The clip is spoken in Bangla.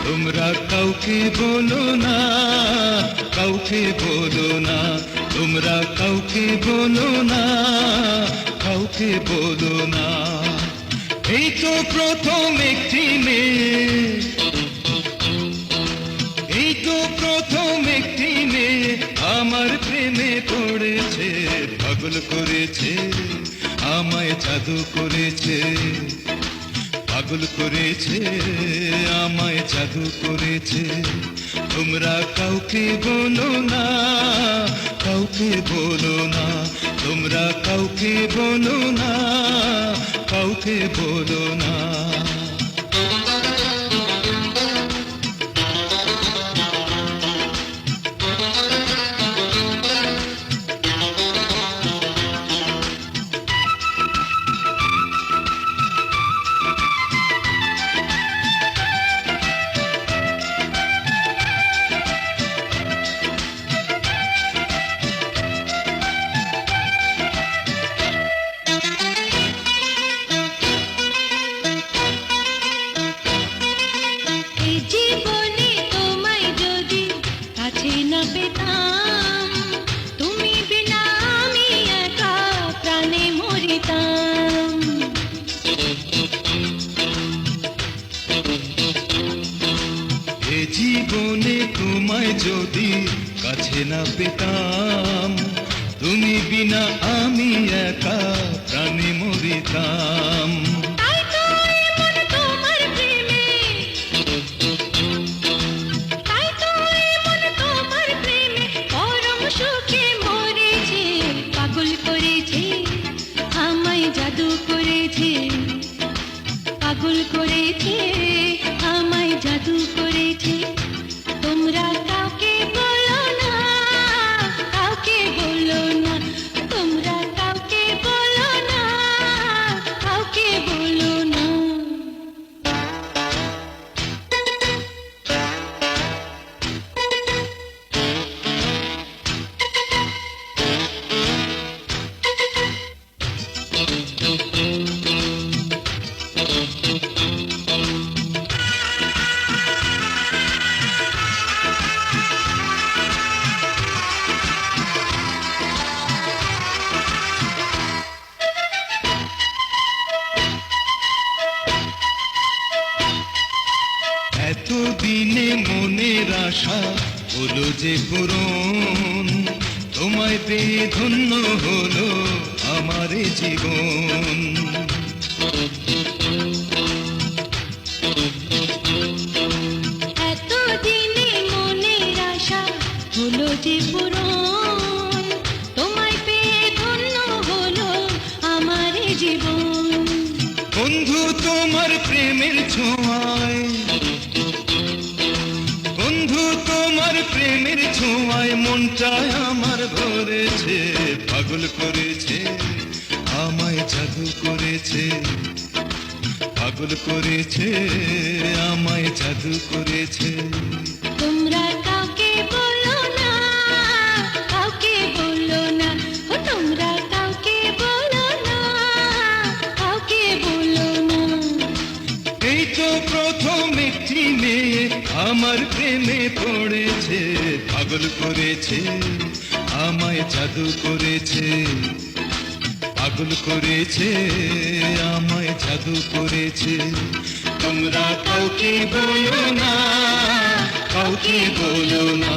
তোমরা কাউকে বলো না, কাউকে বলো না, তোমরা কাউকে বলো না, কাউকে বলো না। এই তো প্রথম একটি মেয়ে, এই তো প্রথম একটি মেয়ে আমার প্রেমে পড়েছে, পাগল করেছে, আমায় জাদু করেছে, পাগল করেছে, আমায় জাদু করেছে। তোমরা কাউকে বলো না, কাউকে বলো না, তোমরা কাউকে বলো না, কাউকে বলো না। জীবনে তোমায় যদি কাছে না পেতাম, তুমি বিনা আমি একা প্রাণে মরিতাম। পাগল করেছে, আমায় জাদু করেছে, পাগল করেছে, আমায় জাদু করেছে। তোমরা কাউকে বলো না, কাউকে বলো না, তোমরা কাউকে বলো না, কাউকে বলো না। এতদিনে মনের আশা হলো যে পূরণ, তোমায় পেয়ে ধন্য হলো আমার জীবন। এতদিনে মনের আশা হলো যে পূরণ, তোমায় পেয়ে ধন্য হলো আমার জীবন। বন্ধু তোমার প্রেমের ছোঁয়ায়, বন্ধু তোমার প্রেমের ছোঁয়ায় মনটায় আমার ভরেছে, পাগল করেছে, আমায় জাদু করেছে, পাগল করেছে, আমায় জাদু করেছে। তোমরা কাউকে বলো না, কাউকে বলো না, ও তোমরা কাউকে বলো না, কাউকে বলো না। এই তো প্রথম একটি মেয়ে আমার প্রেমে পড়েছে, পাগল করেছে, আমায় জাদু করেছে, পাগল করেছে, আমায় জাদু করেছে। তোমরা কাউকে বলো না, কাউকে বলো না।